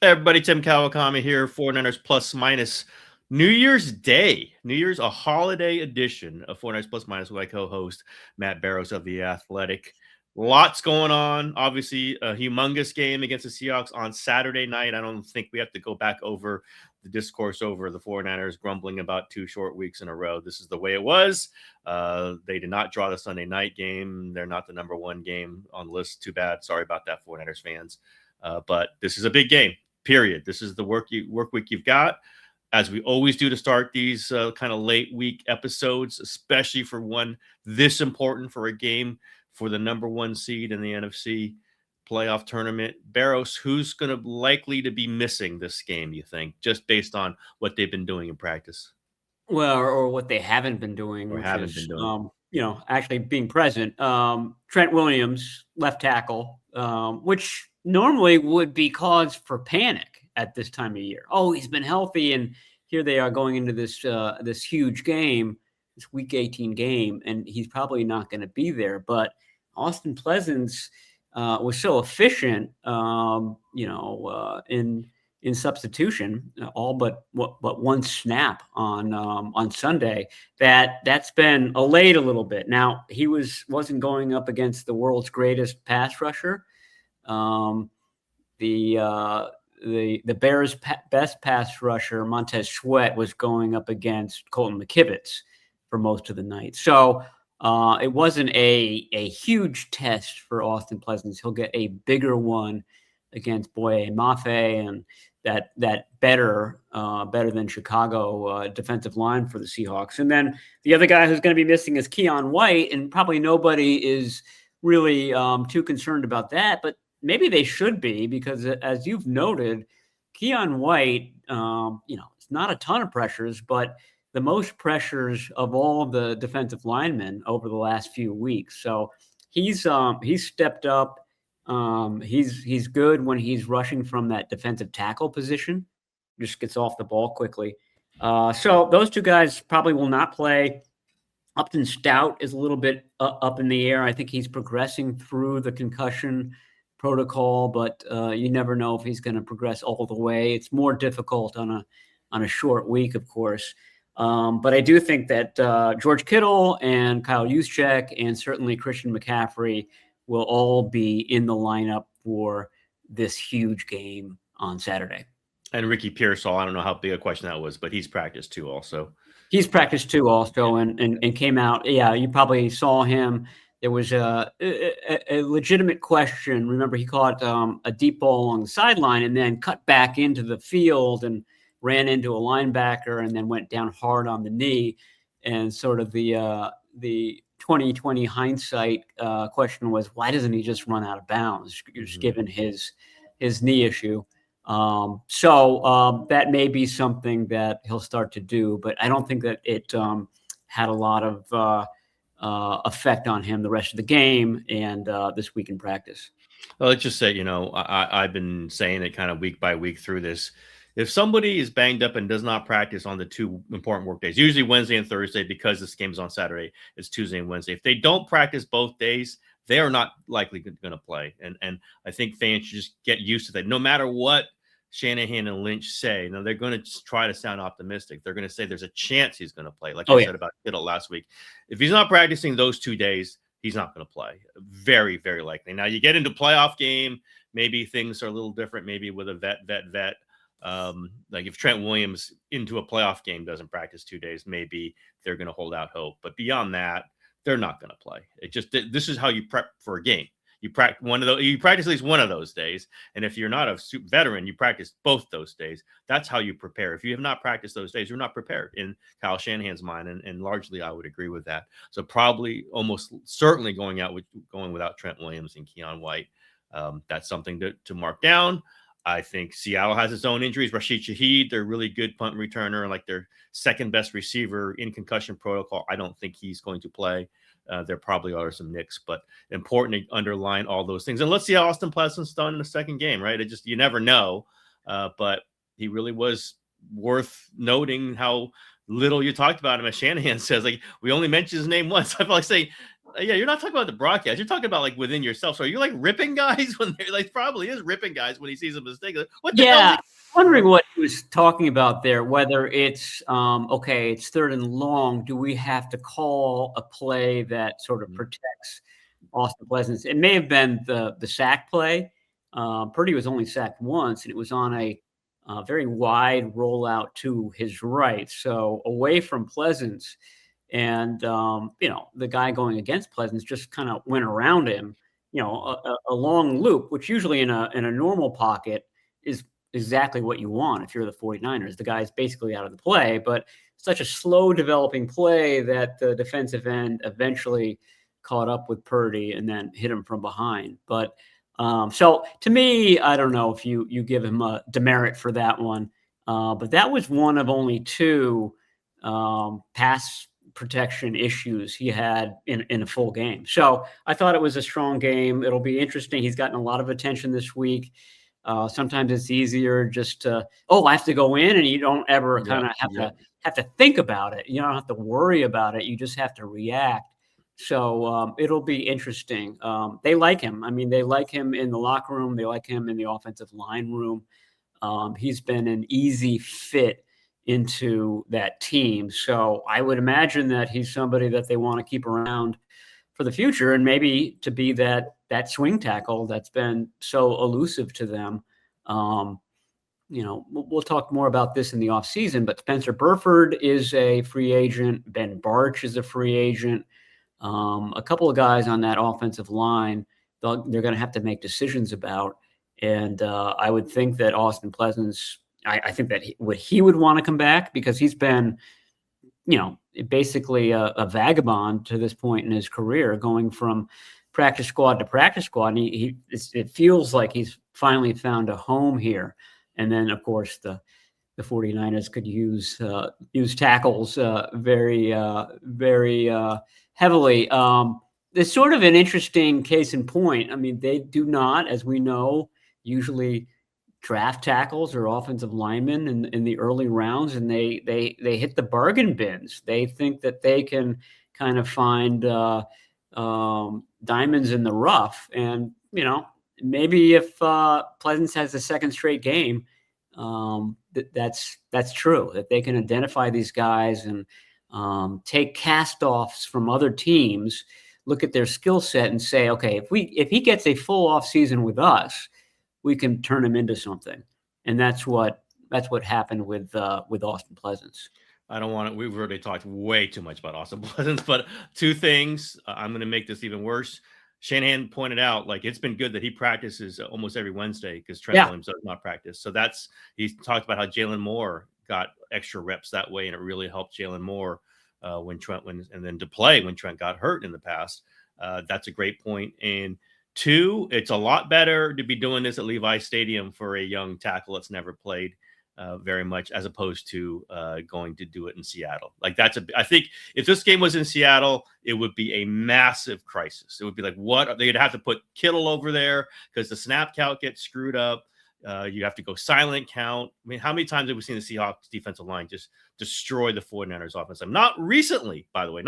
Hey everybody, Tim Kawakami here, 49ers Plus Minus New Year's Day. New Year's, a holiday edition of 49ers Plus Minus with my co-host, Matt Barrows of The Athletic. Lots going on. Obviously, a humongous game against the Seahawks on Saturday night. I don't think we have to go back over the discourse over the 49ers grumbling about 2 short weeks in a row. This is the way it was. They did not draw the Sunday night game. They're not the number 1 game on the list. Too bad. Sorry about that, 49ers fans. But this is a big game. Period. This is the work week you've got, as we always do to start these kind of late week episodes, especially for one this important for a game for the number 1 seed in the NFC playoff tournament. Barrows, who's going to likely to be missing this game, you think, just based on what they've been doing in practice? Well, or what they haven't been doing, which is, actually being present. Trent Williams, left tackle, which normally would be cause for panic at this time of year. Oh, he's been healthy, and here they are going into this huge game, this Week 18 game, and he's probably not going to be there. But Austin Pleasance was so efficient, in substitution, all but 1 snap on Sunday, that's been allayed a little bit. Now, he wasn't going up against the world's greatest pass rusher. The Bears' best pass rusher, Montez Sweat, was going up against Colton McKivitz for most of the night. So it wasn't a huge test for Austin Pleasance. He'll get a bigger one against Boye Mafe and that better than Chicago defensive line for the Seahawks. And then the other guy who's going to be missing is Keion White, and probably nobody is really too concerned about that, but maybe they should be, because as you've noted, Keion White, it's not a ton of pressures, but the most pressures of all the defensive linemen over the last few weeks. So he's stepped up. He's good when he's rushing from that defensive tackle position, just gets off the ball quickly. So those 2 guys probably will not play. Upton Stout is a little bit up in the air. I think he's progressing through the concussion protocol, but you never know if he's going to progress all the way. It's more difficult on a short week, of course. But I do think that George Kittle and Kyle Juszczyk and certainly Christian McCaffrey will all be in the lineup for this huge game on Saturday. And Ricky Pearsall, I don't know how big a question that was, but he's practiced too also. He's practiced too also and came out. Yeah, you probably saw him. There was a legitimate question. Remember, he caught a deep ball along the sideline and then cut back into the field and ran into a linebacker and then went down hard on the knee. And sort of the 2020 hindsight question was, why doesn't he just run out of bounds, just given his knee issue? So that may be something that he'll start to do, but I don't think that it had a lot of effect on him the rest of the game and this week in practice. Well, let's just say, I've been saying it kind of week by week through this. If somebody is banged up and does not practice on the 2 important work days, usually Wednesday and Thursday, because this game is on Saturday, it's Tuesday and Wednesday. If they don't practice both days, they are not likely going to play. And I think fans should just get used to that. No matter what Shanahan and Lynch say, they're going to try to sound optimistic. They're going to say there's a chance he's going to play, like I said about Kittle last week. If he's not practicing those 2 days, he's not going to play. Very, very likely. Now, you get into playoff game, maybe things are a little different, maybe with a vet. Like if Trent Williams into a playoff game doesn't practice 2 days, maybe they're going to hold out hope. But beyond that, they're not going to play. This is how you prep for a game. You practice at least one of those days. And if you're not a veteran, you practice both those days. That's how you prepare. If you have not practiced those days, you're not prepared in Kyle Shanahan's mind. And largely I would agree with that. So probably almost certainly going without Trent Williams and Keion White. That's something to mark down. I think Seattle has its own injuries. Rashid Shaheed, their really good punt returner, like their second best receiver in concussion protocol. I don't think he's going to play. There probably are some nicks, but important to underline all those things. And let's see how Austin Pleasant's done in the second game, right? You never know. But he really was worth noting how little you talked about him. As Shanahan says, like, we only mentioned his name once. I feel like saying, Yeah, you're not talking about the broadcast. You're talking about like within yourself. So are you like ripping guys when they're like probably is ripping guys when he sees a mistake? Like, what the hell is Yeah, he? wondering what he was talking about there, whether it's, okay, it's 3rd and long. Do we have to call a play that sort of protects Austin Pleasance? It may have been the sack play. Purdy was only sacked once, and it was on a very wide rollout to his right, so away from Pleasance. And, the guy going against Pleasance just kind of went around him, a long loop, which usually in a normal pocket is exactly what you want if you're the 49ers. The guy's basically out of the play, but such a slow developing play that the defensive end eventually caught up with Purdy and then hit him from behind. But so to me, I don't know if you give him a demerit for that one, but that was one of only 2 pass protection issues he had in a full game. So I thought it was a strong game. It'll be interesting. He's gotten a lot of attention this week. Sometimes it's easier just to, I have to go in, and you don't ever kind of have to think about it. You don't have to worry about it. You just have to react. So it'll be interesting. They like him. I mean, they like him in the locker room. They like him in the offensive line room. He's been an easy fit into that team. So I would imagine that he's somebody that they want to keep around for the future, and maybe to be that swing tackle that's been so elusive to them. We'll talk more about this in the offseason, but Spencer Burford is a free agent. Ben Barch is a free agent. A couple of guys on that offensive line, they're going to have to make decisions about. And I would think that Austin Pleasance, I think that he would want to come back, because he's been, basically a vagabond to this point in his career, going from practice squad to practice squad. And it feels like he's finally found a home here. And then, of course, the 49ers could use tackles very, very heavily. There's sort of an interesting case in point. I mean, they do not, as we know, usually draft tackles or offensive linemen in the early rounds, and they hit the bargain bins. They think that they can kind of find diamonds in the rough. And, maybe if Pleasance has a second straight game, that's true, that they can identify these guys and take cast-offs from other teams, look at their skill set and say, okay, if he gets a full off season with us, we can turn him into something. And that's what happened with Austin Pleasance. I don't want to. We've already talked way too much about Austin Pleasance, but 2 things. I'm going to make this even worse. Shanahan pointed out, like, it's been good that he practices almost every Wednesday, because Trent Williams does not practice. So he talked about how Jalen Moore got extra reps that way, and it really helped Jalen Moore and then to play when Trent got hurt in the past. That's a great point. And 2, it's a lot better to be doing this at Levi Stadium for a young tackle that's never played very much, as opposed to going to do it in Seattle. Like, I think if this game was in Seattle, it would be a massive crisis. It would be like, what? They'd have to put Kittle over there because the snap count gets screwed up. You have to go silent count. I mean, how many times have we seen the Seahawks defensive line just destroy the 49ers offense? Not recently, by the way,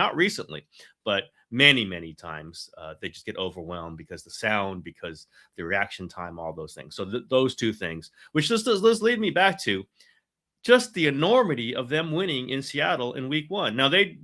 but many, many times they just get overwhelmed because the sound, because the reaction time, all those things. So those 2 things, which just does lead me back to just the enormity of them winning in Seattle in week 1. Now they've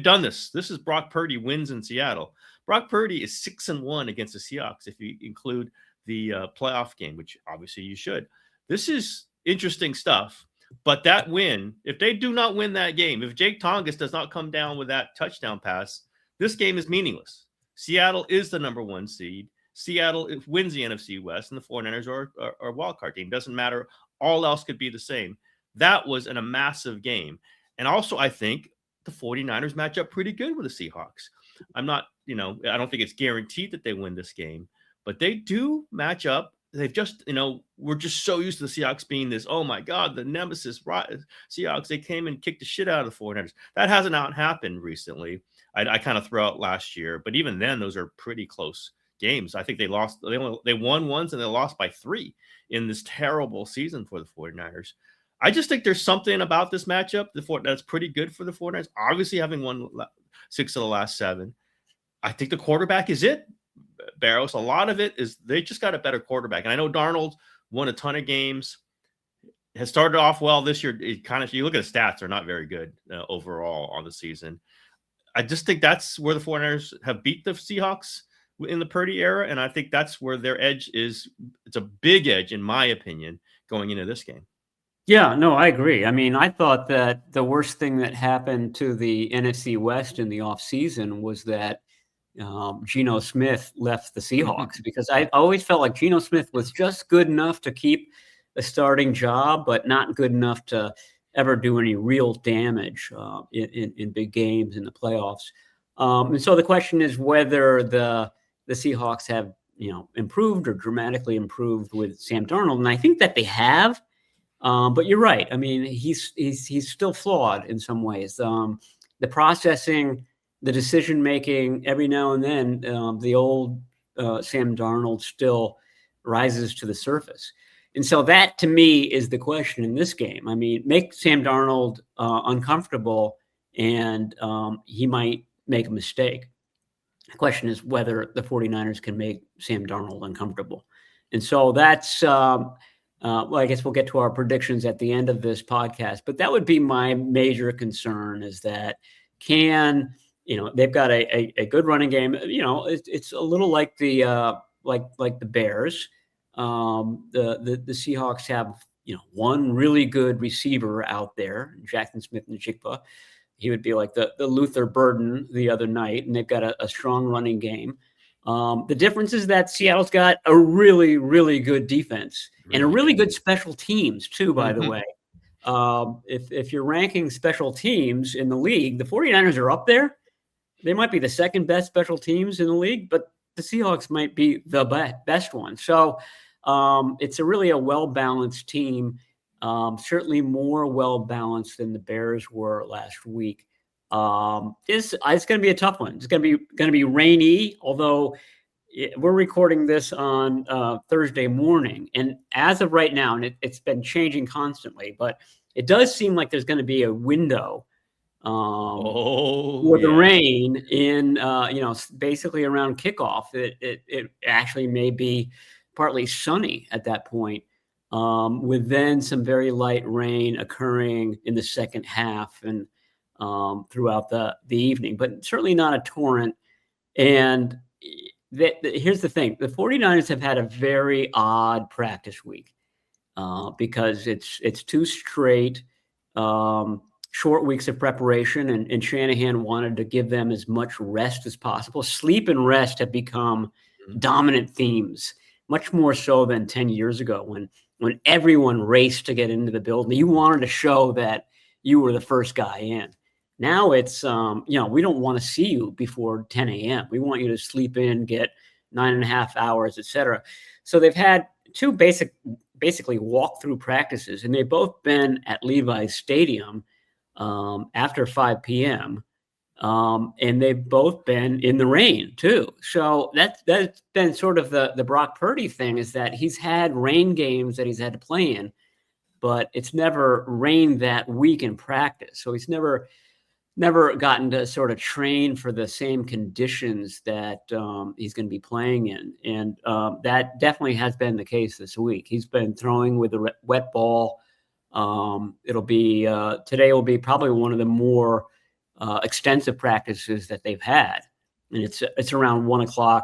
done this. This is Brock Purdy wins in Seattle. Brock Purdy is 6-1 against the Seahawks if you include the playoff game, which obviously you should. This is interesting stuff. But that win, if they do not win that game, if Jake Tongas does not come down with that touchdown pass, this game is meaningless. Seattle is the number 1 seed. Seattle wins the NFC West, and the 49ers are a wildcard team. Doesn't matter. All else could be the same. That was a massive game. And also, I think the 49ers match up pretty good with the Seahawks. I don't think it's guaranteed that they win this game, but they do match up. They've just, we're just so used to the Seahawks being this, oh my God, the nemesis Seahawks. They came and kicked the shit out of the 49ers. That hasn't happened recently. I kind of threw out last year, but even then, those are pretty close games. I think they won once and they lost by 3 in this terrible season for the 49ers. I just think there's something about this matchup that's pretty good for the 49ers. Obviously, having won 6 of the last 7. I think the quarterback is it, Barrows. A lot of it is they just got a better quarterback. And I know Darnold won a ton of games, has started off well this year. It kind of, you look at the stats, they're not very good overall on the season. I just think that's where the 49ers have beat the Seahawks in the Purdy era. And I think that's where their edge is. It's a big edge, in my opinion, going into this game. Yeah, no, I agree. I mean, I thought that the worst thing that happened to the NFC West in the offseason was that Geno Smith left the Seahawks, because I always felt like Geno Smith was just good enough to keep a starting job, but not good enough to ever do any real damage in big games in the playoffs. And so the question is whether the Seahawks have, improved or dramatically improved with Sam Darnold. And I think that they have. But you're right. I mean, he's still flawed in some ways. The processing, the decision making, every now and then, the old Sam Darnold still rises to the surface. And so that, to me, is the question in this game. I mean, make Sam Darnold uncomfortable, and he might make a mistake. The question is whether the 49ers can make Sam Darnold uncomfortable. And so that's well, I guess we'll get to our predictions at the end of this podcast, but that would be my major concern, is that they've got a good running game. It's a little like the like the Bears. The Seahawks have, one really good receiver out there, Jackson Smith-Njigba. He would be like the Luther Burden the other night, and they've got a strong running game. The difference is that Seattle's got a really, really good defense and a really good special teams too, by the way. If you're ranking special teams in the league, the 49ers are up there. They might be the second best special teams in the league, but the Seahawks might be the best one. So it's really a well-balanced team, certainly more well-balanced than the Bears were last week. It's going to be a tough one. It's going to be rainy, although we're recording this on Thursday morning. And as of right now, and it's been changing constantly, but it does seem like there's going to be a window for the rain in, basically around kickoff. It actually may be partly sunny at that point, with then some very light rain occurring in the second half and throughout the evening, but certainly not a torrent. And here's the thing. The 49ers have had a very odd practice week because it's two straight short weeks of preparation, and Shanahan wanted to give them as much rest as possible. Sleep and rest have become dominant themes, much more so than 10 years ago when everyone raced to get into the building. You wanted to show that you were the first guy in. Now it's, we don't want to see you before 10 a.m. We want you to sleep in, get 9.5 hours, et cetera. So they've had two basically walk-through practices, and they've both been at Levi's Stadium after 5 p.m., and they've both been in the rain too. So that's been sort of the Brock Purdy thing, is that he's had rain games that he's had to play in, but it's never rained that week in practice. So he's never gotten to sort of train for the same conditions that he's going to be playing in. And that definitely has been the case this week. He's been throwing with a wet ball. Today will be probably one of the more extensive practices that they've had. And it's around 1:00.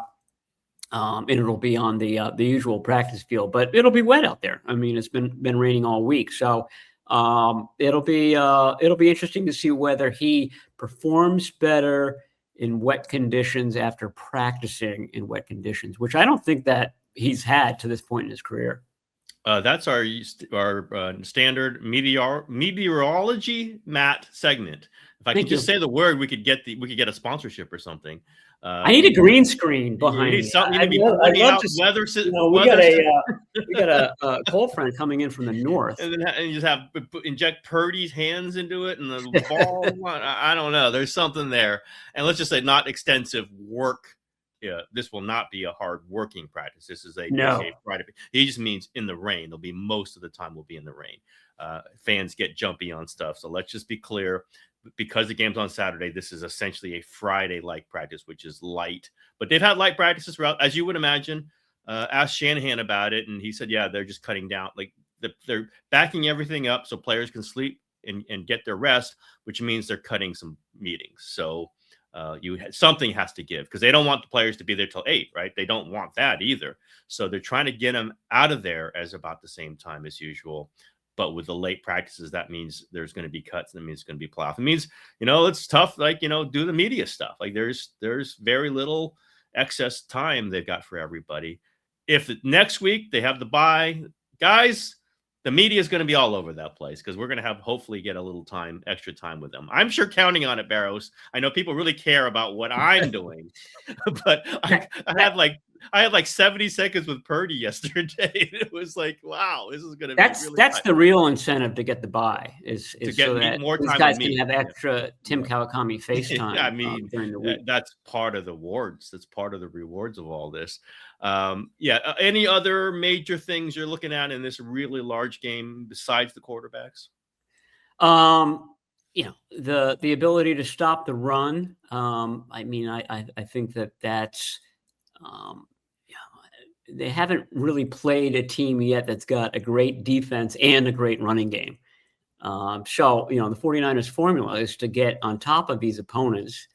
And it'll be on the usual practice field, but it'll be wet out there. I mean, it's been raining all week. So it'll be interesting to see whether he performs better in wet conditions after practicing in wet conditions, which I don't think that he's had to this point in his career. That's our standard meteorology Matt segment. If I could just say the word, we could get a sponsorship or something. I need a green screen behind me. We got a cold front coming in from the north, and you just have inject Purdy's hands into it, and the ball. I don't know. There's something there, and let's just say not extensive work. Yeah, this will not be a hard working practice. This is he just means in the rain. There'll be most of the time will be in the rain. Fans get jumpy on stuff, so let's just be clear. because the game's on Saturday, this is essentially a Friday-like practice, which is light. But they've had light practices throughout, as you would imagine. Asked Shanahan about it, and he said, yeah, they're just cutting down. Like they're backing everything up so players can sleep and get their rest, which means they're cutting some meetings. So something has to give, because they don't want the players to be there till 8, right? They don't want that either. So they're trying to get them out of there as about the same time as usual. But with the late practices, that means there's going to be cuts. That means it's going to be playoff. It means, it's tough, like, do the media stuff. Like there's very little excess time they've got for everybody. If next week they have the bye, guys, the media is going to be all over that place, because we're going to hopefully get a little extra time with them. I'm sure counting on it, Barrows. I know people really care about what I'm doing, but I had like 70 seconds with Purdy yesterday. It was like, wow, this is going to be really that's the real incentive to get the bye is to get so that more time. These guys can have extra Tim Kawakami FaceTime. I mean, during the week. That's part of the rewards. That's part of the rewards of all this. Any other major things you're looking at in this really large game besides the quarterbacks? The ability to stop the run. I think that's. They haven't really played a team yet that's got a great defense and a great running game. So the 49ers formula is to get on top of these opponents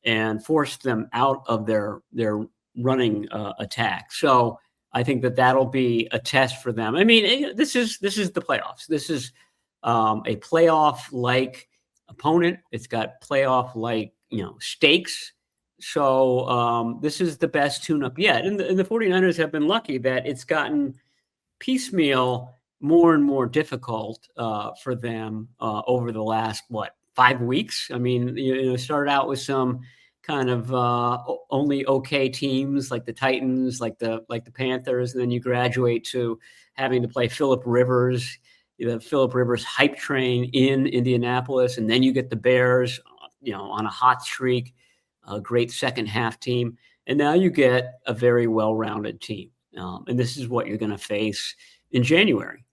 and force them out of their running attack. So I think that'll be a test for them. I mean, this is the playoffs. This is a playoff-like opponent. It's got playoff-like, stakes. So this is the best tune-up yet. And the 49ers have been lucky that it's gotten piecemeal more and more difficult for them over the last, 5 weeks? I mean, started out with some kind of only okay teams like the Titans, like the Panthers, and then you graduate to having to play Phillip Rivers, the Phillip Rivers hype train in Indianapolis, and then you get the Bears, on a hot streak. A great second half team. And now you get a very well-rounded team. And this is what you're going to face in January.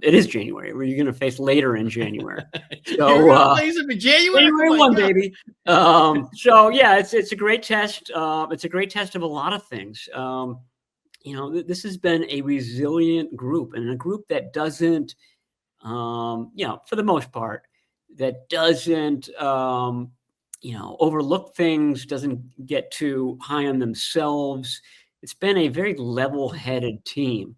It is January, where you're going to face later in January. So you're going to face them in January 1, baby. It's a great test. It's a great test of a lot of things. This has been a resilient group, and a group that doesn't, for the most part, that doesn't, overlook things, doesn't get too high on themselves. It's been a very level-headed team,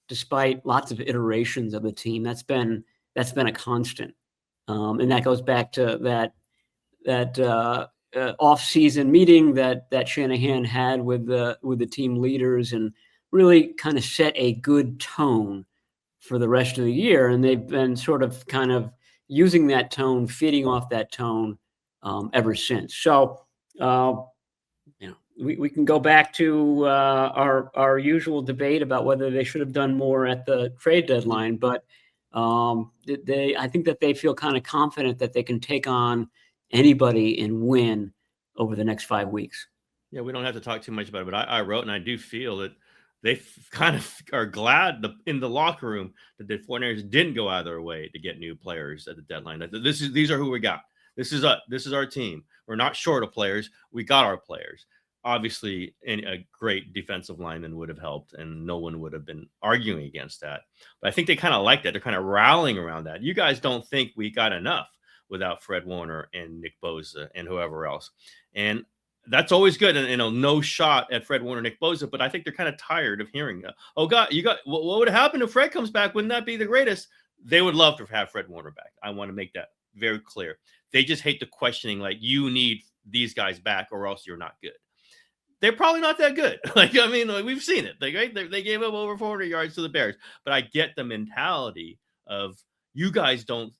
despite lots of iterations of the team. That's been a constant, and that goes back to that off-season meeting that Shanahan had with the team leaders, and really kind of set a good tone for the rest of the year. And they've been sort of kind of using that tone, feeding off that tone ever since. So, we can go back to our usual debate about whether they should have done more at the trade deadline, but I think that they feel kind of confident that they can take on anybody and win over the next 5 weeks. Yeah, we don't have to talk too much about it, but I wrote, and I do feel that they kind of are glad in the locker room that the 49ers didn't go out of their way to get new players at the deadline. These are who we got. This is our team. We're not short of players. We got our players. Obviously, a great defensive lineman would have helped, and no one would have been arguing against that. But I think they kind of like that. They're kind of rallying around that. You guys don't think we got enough without Fred Warner and Nick Bosa and whoever else. And that's always good. And, no shot at Fred Warner, Nick Bosa, but I think they're kind of tired of hearing that. Oh, God, what would happen if Fred comes back? Wouldn't that be the greatest? They would love to have Fred Warner back. I want to make that very clear. They just hate the questioning, like, you need these guys back or else you're not good. They're probably not that good. We've seen it. They gave up over 400 yards to the Bears. But I get the mentality of you guys don't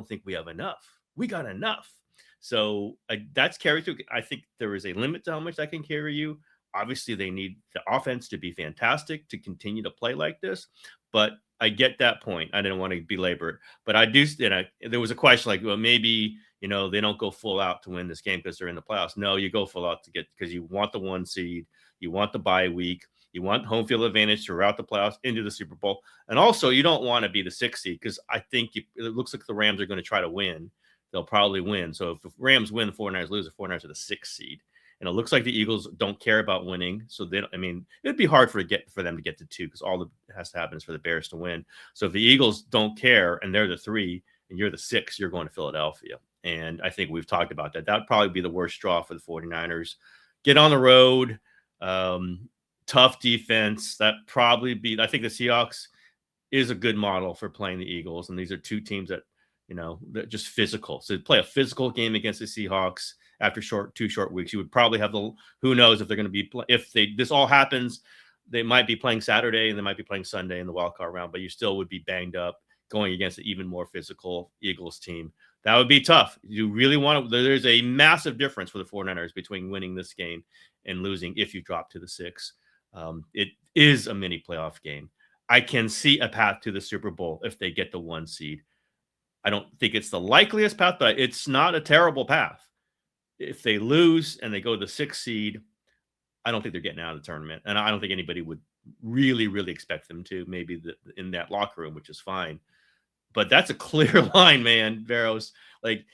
think we have enough. We got enough. So that's carried through. I think there is a limit to how much I can carry you. Obviously, they need the offense to be fantastic to continue to play like this. But I get that point. I didn't want to belabor it. But I do. There was a question like, well, maybe, they don't go full out to win this game because they're in the playoffs. No, you go full out because you want the 1 seed. You want the bye week. You want home field advantage throughout the playoffs into the Super Bowl. And also, you don't want to be the 6th seed because I think it looks like the Rams are going to try to win they'll probably win. So if the Rams win, the 49ers lose, the 49ers are the 6th seed. And it looks like the Eagles don't care about winning. So it'd be hard for them to get to 2 because all that has to happen is for the Bears to win. So if the Eagles don't care and they're the 3 and you're the 6, you're going to Philadelphia. And I think we've talked about that. That would probably be the worst straw for the 49ers. Get on the road, tough defense. I think the Seahawks is a good model for playing the Eagles. And these are 2 teams that, they're just physical. So play a physical game against the Seahawks after 2 short weeks. You would probably have who knows if they're going to be, this all happens, they might be playing Saturday and they might be playing Sunday in the wild card round, but you still would be banged up going against an even more physical Eagles team. That would be tough. You really there's a massive difference for the 49ers between winning this game and losing if you drop to the 6. It is a mini playoff game. I can see a path to the Super Bowl if they get the 1 seed. I don't think it's the likeliest path, but it's not a terrible path. If they lose and they go to the 6th seed, I don't think they're getting out of the tournament. And I don't think anybody would really, really expect them to, maybe in that locker room, which is fine. But that's a clear line, man, Barrows. Like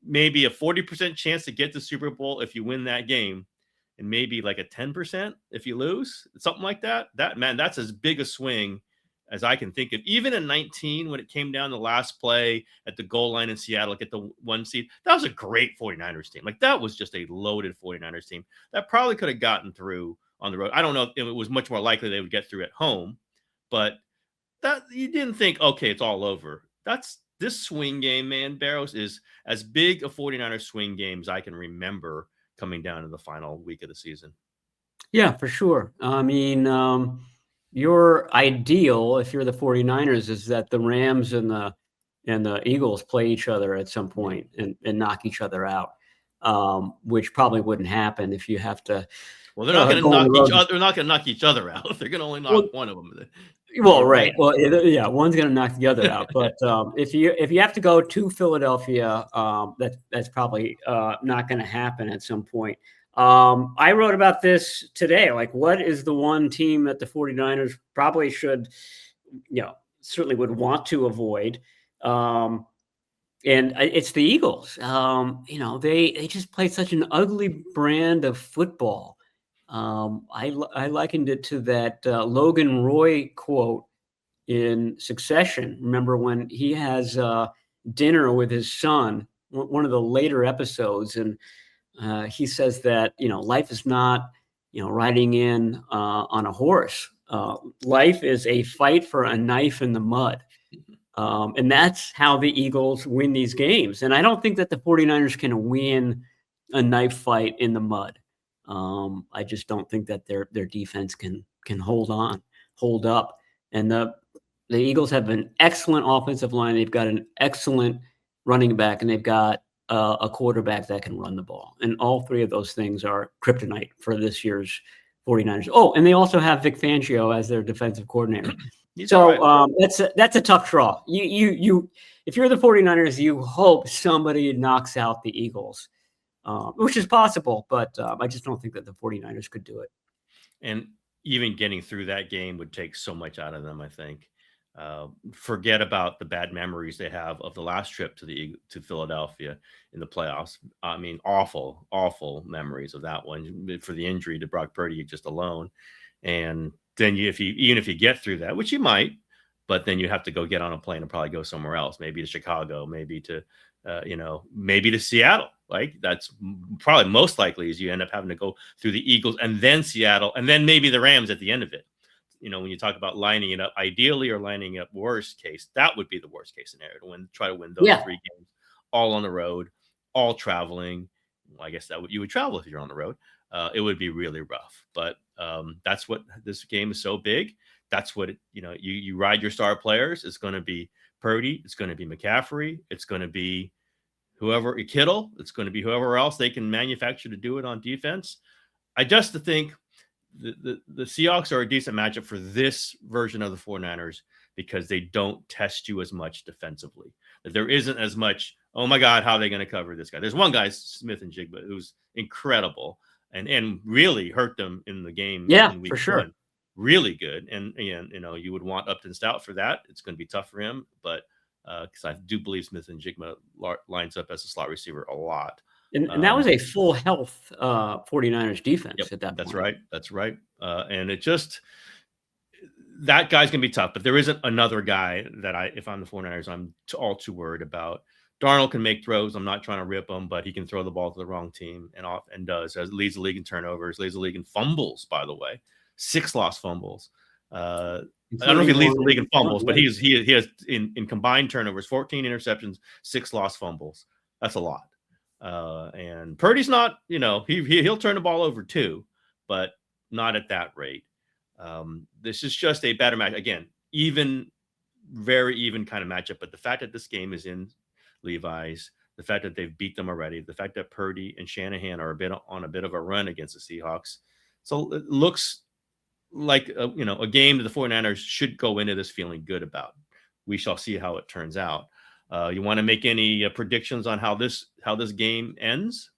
maybe a 40% chance to get to Super Bowl if you win that game, and maybe like a 10% if you lose, something like that. That's as big a swing as I can think of. Even in 19, when it came down the last play at the goal line in Seattle, get the 1 seed, that was a great 49ers team. Like that was just a loaded 49ers team that probably could have gotten through on the road. I don't know if it was much more likely they would get through at home, but that you didn't think, okay, it's all over. This swing game, man, Barrows, is as big a 49ers swing game as I can remember coming down to the final week of the season. Yeah, for sure. I mean, your ideal, if you're the 49ers, is that the Rams and the Eagles play each other at some point and knock each other out, which probably wouldn't happen if you have to. Well, they're not going to knock each other. They're not going to knock each other out. They're going to only knock one of them. Well, right. Well, yeah, one's going to knock the other out. But if you have to go to Philadelphia, that's probably not going to happen at some point. I wrote about this today. Like, what is the one team that the 49ers probably should, certainly would want to avoid? And it's the Eagles. They just play such an ugly brand of football. I likened it to that Logan Roy quote in Succession. Remember when he has dinner with his son, one of the later episodes, and he says that, life is not, riding in on a horse. Life is a fight for a knife in the mud. And that's how the Eagles win these games. And I don't think that the 49ers can win a knife fight in the mud. I just don't think that their defense can hold up. And the Eagles have an excellent offensive line. They've got an excellent running back, and they've got a quarterback that can run the ball. And all 3 of those things are kryptonite for this year's 49ers. Oh, and they also have Vic Fangio as their defensive coordinator. That's a tough draw. You if you're the 49ers, you hope somebody knocks out the Eagles. Which is possible, but I just don't think that the 49ers could do it. And even getting through that game would take so much out of them, I think. Forget about the bad memories they have of the last trip to Philadelphia in the playoffs. I mean, awful, awful memories of that one for the injury to Brock Purdy just alone. And then even if you get through that, which you might, but then you have to go get on a plane and probably go somewhere else, maybe to Chicago, maybe to Seattle. Like that's probably most likely is you end up having to go through the Eagles and then Seattle and then maybe the Rams at the end of it. When you talk about lining it up ideally or lining up worst case, that would be the worst case scenario to try to win those 3 games all on the road, all traveling. Well, I guess you would travel if you're on the road. It would be really rough, but that's what this game is so big. That's what you ride your star players. It's going to be Purdy. It's going to be McCaffrey. It's going to be Kittle. It's going to be whoever else they can manufacture to do it on defense. I just think the Seahawks are a decent matchup for this version of the 49ers because they don't test you as much defensively. That there isn't as much, oh my God, how are they going to cover this guy? There's one guy, Smith and Jigba, who's incredible and really hurt them in the game. Yeah, in week for sure. 1. Really good. And you would want Upton Stout for that. It's going to be tough for him, but because I do believe Smith and Jigma lines up as a slot receiver a lot. And that was a full health 49ers defense at that point. That's right. That's right. And it just, that guy's going to be tough, but there isn't another guy that if I'm the 49ers, I'm all too worried about. Darnold can make throws. I'm not trying to rip him, but he can throw the ball to the wrong team and does. Leads the league in turnovers, leads the league in fumbles, by the way. 6 lost fumbles. I don't know if he leads the league in fumbles, but he has in combined turnovers, 14 interceptions, 6 lost fumbles. That's a lot. And Purdy's not, he'll turn the ball over too, but not at that rate. This is just a better match. Again, very even kind of matchup. But the fact that this game is in Levi's, the fact that they've beat them already, the fact that Purdy and Shanahan are on a bit of a run against the Seahawks. So it looks like, a game that the 49ers should go into this feeling good about. We shall see how it turns out. You want to make any predictions on how this game ends,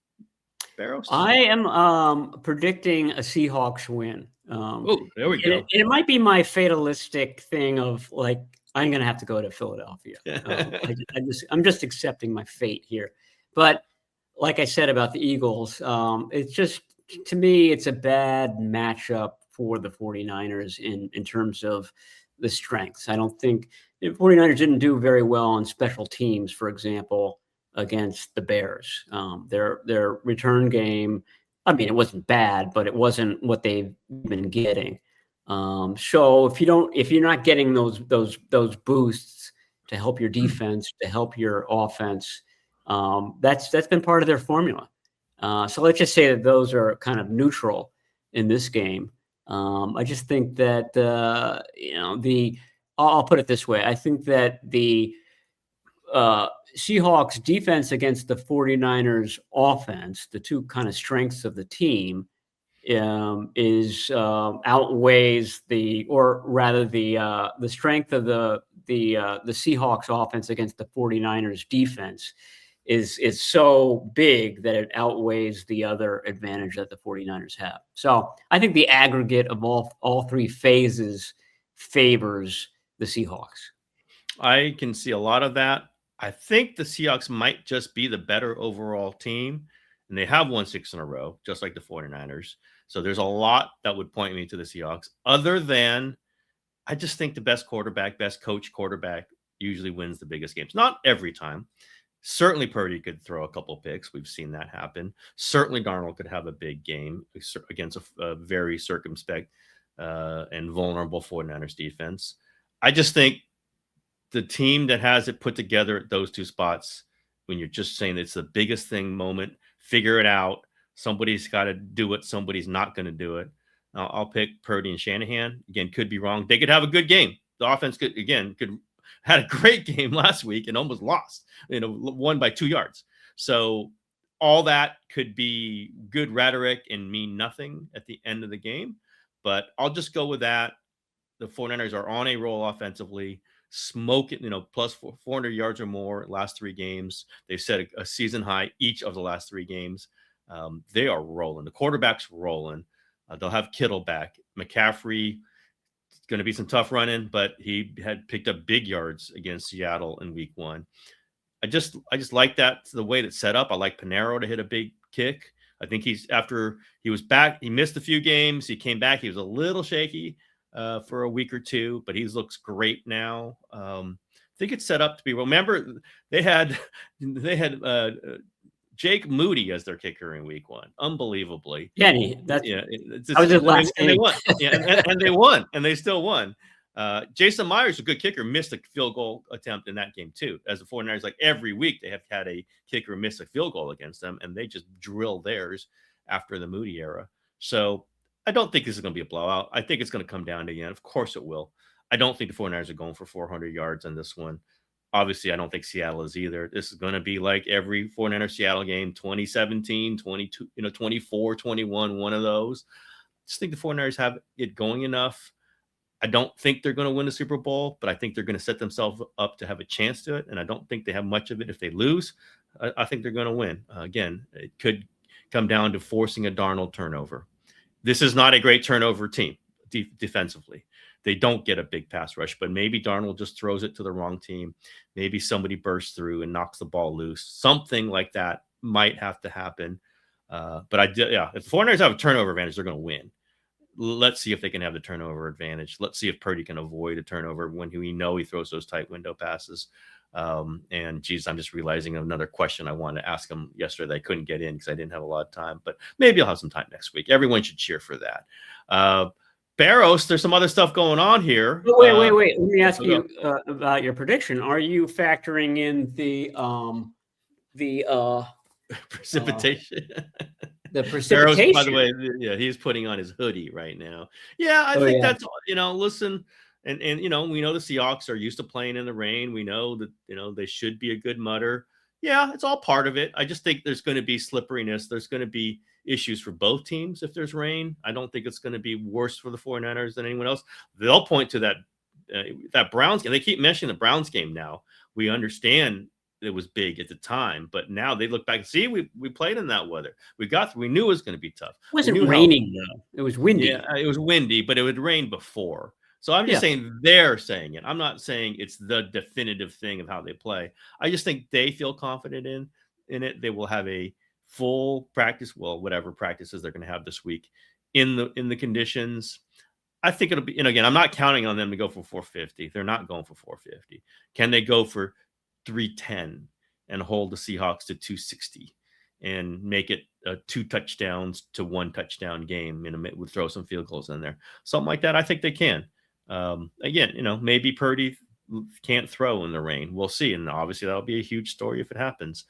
Barrows? I am predicting a Seahawks win. There we go. It might be my fatalistic thing of like, I'm going to have to go to Philadelphia. I'm just accepting my fate here. But like I said about the Eagles, it's just, to me, it's a bad matchup for the 49ers in terms of the strengths. I don't think the 49ers didn't do very well on special teams, for example, against the Bears. Their return game, I mean, it wasn't bad, but it wasn't what they've been getting. So if you're not getting those boosts to help your defense, to help your offense, that's been part of their formula. So let's just say that those are kind of neutral in this game. I just think that I'll put it this way. I think that the Seahawks defense against the 49ers offense, the two kind of strengths of the team, outweighs the strength of the Seahawks offense against the 49ers defense is so big that it outweighs the other advantage that the 49ers have. So I think the aggregate of all three phases favors the Seahawks. I can see a lot of that. I think the Seahawks might just be the better overall team, and they have won 6 in a row, just like the 49ers. So there's a lot that would point me to the Seahawks, other than I just think the best coach quarterback usually wins the biggest games. Not every time. Certainly Purdy could throw a couple picks. We've seen that happen. Certainly Darnold could have a big game against a very circumspect and vulnerable 49ers defense. I just think the team that has it put together at those two spots, when you're just saying it's the biggest thing moment, figure it out. Somebody's got to do it. Somebody's not going to do it. I'll pick Purdy and Shanahan. Again, could be wrong. They could have a good game. The offense could had a great game last week and almost lost, won by 2 yards. So all that could be good rhetoric and mean nothing at the end of the game. But I'll just go with that. The 49ers are on a roll offensively, smoking, plus 400 yards or more last 3 games. They've set a season high each of the last 3 games. They are rolling. The quarterback's rolling. They'll have Kittle back. McCaffrey, it's going to be some tough running, but he had picked up big yards against Seattle in week 1. I just like that, the way that's set up. I like Pinero to hit a big kick. I think after he was back, he missed a few games. He came back. He was a little shaky for a week or 2, but he looks great now. I think it's set up to be. Remember, they had Jake Moody as their kicker in week 1, unbelievably. Yeah, that was his last game. And they won. Yeah, and they won, and they still won. Jason Myers, a good kicker, missed a field goal attempt in that game too. As the 49ers, like every week, they have had a kicker miss a field goal against them, and they just drill theirs after the Moody era. So I don't think this is going to be a blowout. I think it's going to come down to the end. Of course it will. I don't think the 49ers are going for 400 yards on this one. Obviously, I don't think Seattle is either. This is going to be like every 49ers Seattle game, 2017, 22, 24, 21, one of those. I just think the 49ers have it going enough. I don't think they're going to win the Super Bowl, but I think they're going to set themselves up to have a chance to it. And I don't think they have much of it if they lose. I think they're going to win. Again, it could come down to forcing a Darnold turnover. This is not a great turnover team. defensively. They don't get a big pass rush, but maybe Darnold just throws it to the wrong team. Maybe somebody bursts through and knocks the ball loose. Something like that might have to happen. But if the 49ers have a turnover advantage, they're going to win. Let's see if they can have the turnover advantage. Let's see if Purdy can avoid a turnover when we know he throws those tight window passes. And geez, I'm just realizing another question I wanted to ask him yesterday that I couldn't get in because I didn't have a lot of time, but maybe I'll have some time next week. Everyone should cheer for that. Barrows, there's some other stuff going on here. Wait. Let me ask you about your prediction. Are you factoring in the precipitation? The precipitation. Barrows, by the way, yeah, he's putting on his hoodie right now. Yeah, I think that's, listen, and we know the Seahawks are used to playing in the rain. We know that, they should be a good mutter. Yeah, it's all part of it. I just think there's going to be slipperiness. There's going to be issues for both teams if there's rain. I don't think it's going to be worse for the 49ers than anyone else. They'll point to that Browns game. They keep mentioning the Browns game now. We understand it was big at the time, but now they look back and see we played in that weather. We knew it was going to be tough. It wasn't raining though. It was windy. Yeah, it was windy, but it would rain before. So I'm just saying they're saying it. I'm not saying it's the definitive thing of how they play. I just think they feel confident in it. They will have a full practice, whatever practices they're going to have this week in the conditions. I think it'll be, and again, I'm not counting on them to go for 450. They're not going for 450. Can they go for 310 and hold the Seahawks to 260 and make it 2 touchdowns to 1 touchdown game? Would throw some field goals in there, something like that. I think they can. Again, maybe Purdy can't throw in the rain. We'll see, and obviously that'll be a huge story if it happens.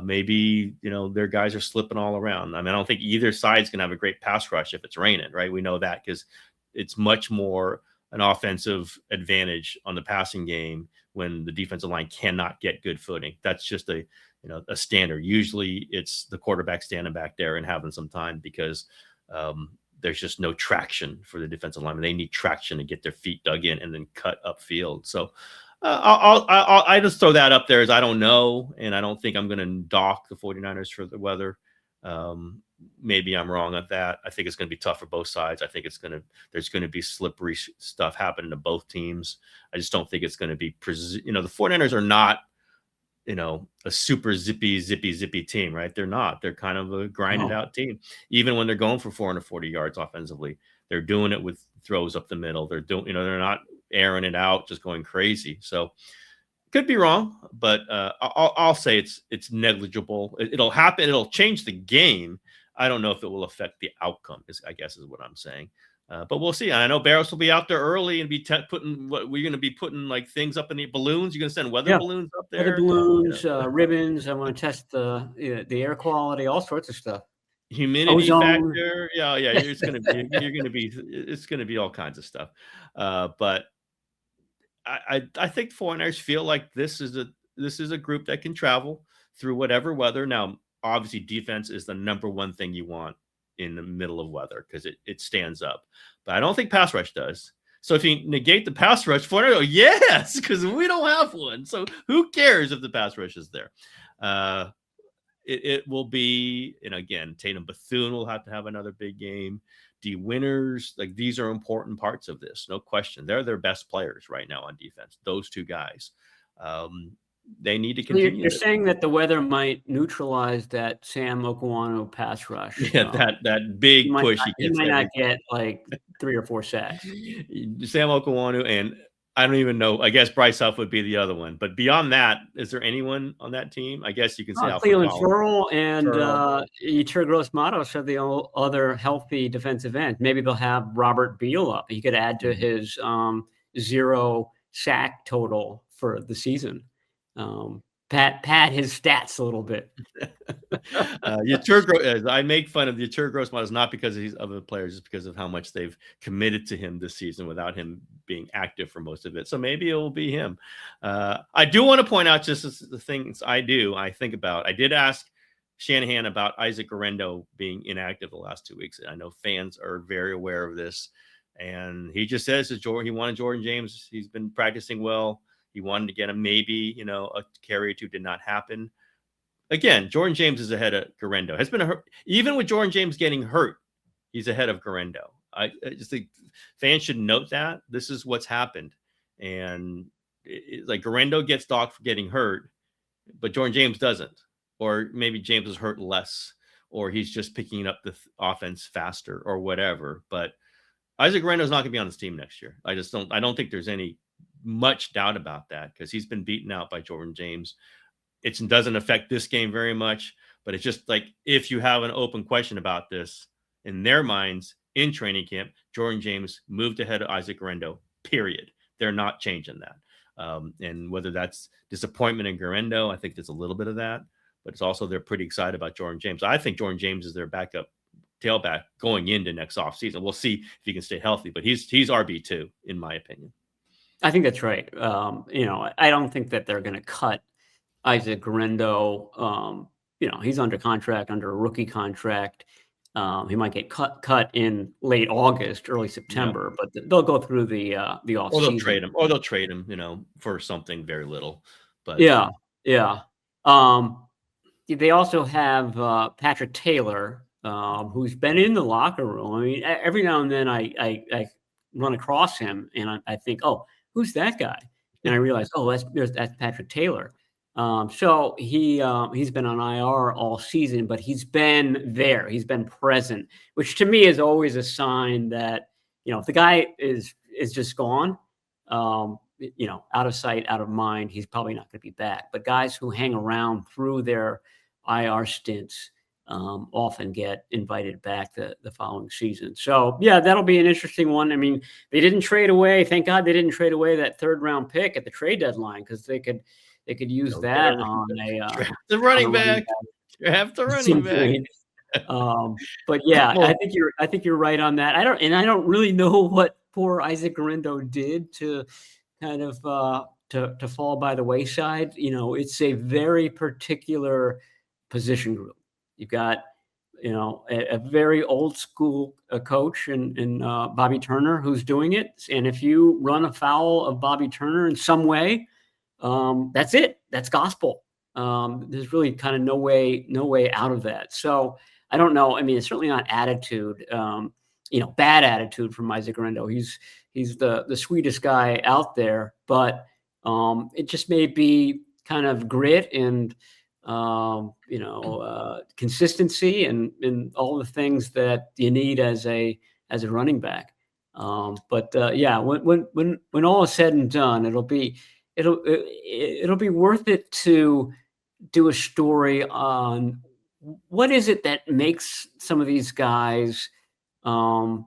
Maybe their guys are slipping all around. I don't think either side's gonna have a great pass rush if it's raining, right? We know that because it's much more an offensive advantage on the passing game when the defensive line cannot get good footing. That's just a standard. Usually it's the quarterback standing back there and having some time because there's just no traction for the defensive lineman. They need traction to get their feet dug in and then cut upfield. So I just throw that up there as I don't know, and I don't think I'm going to dock the 49ers for the weather. Maybe I'm wrong on that. I think it's going to be tough for both sides. I think there's going to be slippery stuff happening to both teams. I just don't think it's going to be, the 49ers are not, a super zippy team, right? They're not. They're kind of a grinded out team. Even when they're going for 440 yards offensively, they're doing it with throws up the middle. They're doing, they're not airing it out, just going crazy. So could be wrong, but I'll say it's negligible. It'll happen. It'll change the game. I don't know if it will affect the outcome, I guess is what I'm saying. But we'll see. And I know Barrows will be out there early and be putting what we're going to be putting like things up in the balloons. You're going to send weather balloons up there, weather balloons, ribbons. I want to test the air quality, all sorts of stuff. Humidity factor. Yeah. It's going to be all kinds of stuff. But I think 49ers feel like this is a group that can travel through whatever weather. Now, obviously, defense is the number one thing you want in the middle of weather because it stands up. But I don't think pass rush does. So if you negate the pass rush, 49ers, yes, because we don't have one. So who cares if the pass rush is there? It will be, and again, Tatum Bethune will have to have another big game. D winners, like these are important parts of this, no question. They're their best players right now on defense. Those two guys, they need to continue. You're saying that the weather might neutralize that Sam Okuano pass rush. Yeah, that big push. He might not get like 3 or 4 sacks. Sam Okuano, and I don't even know. I guess Bryce Huff would be the other one. But beyond that, is there anyone on that team? I guess you can say Cleveland Ferrell and Yetur Gross-Matos are the other healthy defensive end. Maybe they'll have Robert Beal up. He could add to his 0 sack total for the season. Pat his stats a little bit. I make fun of Yetur Gross-Matos not because he's other players, just because of how much they've committed to him this season without him being active for most of it. So maybe it will be him. I do want to point out just the things I think about. I did ask Shanahan about Isaac Guerendo being inactive the last 2 weeks. And I know fans are very aware of this. And he just says he wanted Jordan James. He's been practicing well. He wanted to get him maybe, a carry or two, did not happen. Again, Jordan James is ahead of Guerendo. Has been even with Jordan James getting hurt, he's ahead of Guerendo. I just think fans should note that this is what's happened. And like Garendo gets docked for getting hurt, but Jordan James doesn't. Or maybe James was hurt less, or he's just picking up the offense faster or whatever. But Isaac Guerendo's not going to be on this team next year. I don't think there's any much doubt about that, because he's been beaten out by Jordan James. It doesn't affect this game very much, but it's just like, if you have an open question about this in their minds in training camp, Jordan James moved ahead of Isaac Guerendo, period. They're not changing that. And whether that's disappointment in Guerendo, I think there's a little bit of that, but it's also they're pretty excited about Jordan James. I think Jordan James is their backup tailback going into next offseason. We'll see if he can stay healthy, but he's RB2 in my opinion. I think that's right. I don't think that they're going to cut Isaac Guerendo. He's under contract, under a rookie contract. He might get cut in late August, early September, but they'll go through the off season. Or they'll trade him, for something very little. But yeah. They also have Patrick Taylor, who's been in the locker room. I mean, every now and then I run across him and I think, oh, who's that guy? And I realize, oh, that's Patrick Taylor. So he's been on IR all season, but he's been there. He's been present, which to me is always a sign that, if the guy is just gone, out of sight, out of mind, he's probably not going to be back. But guys who hang around through their IR stints often get invited back the following season. So yeah, that'll be an interesting one. I mean, they didn't trade away. Thank God they didn't trade away that 3rd round pick at the trade deadline, because they could use that on the running back. You have the running back. But yeah, I think you're right on that. I don't really know what poor Isaac Guerendo did to kind of to fall by the wayside. It's a very particular position group. You've got a very old school coach in Bobby Turner who's doing it, and if you run afoul of Bobby Turner in some way, that's it. That's gospel. There's really kind of no way out of that. So I don't know. I mean, it's certainly not attitude, bad attitude from Isaac Guerendo. He's the sweetest guy out there, but it just may be kind of grit and consistency and all the things that you need as a running back. But when all is said and done, it'll be worth it to do a story on what is it that makes some of these guys, run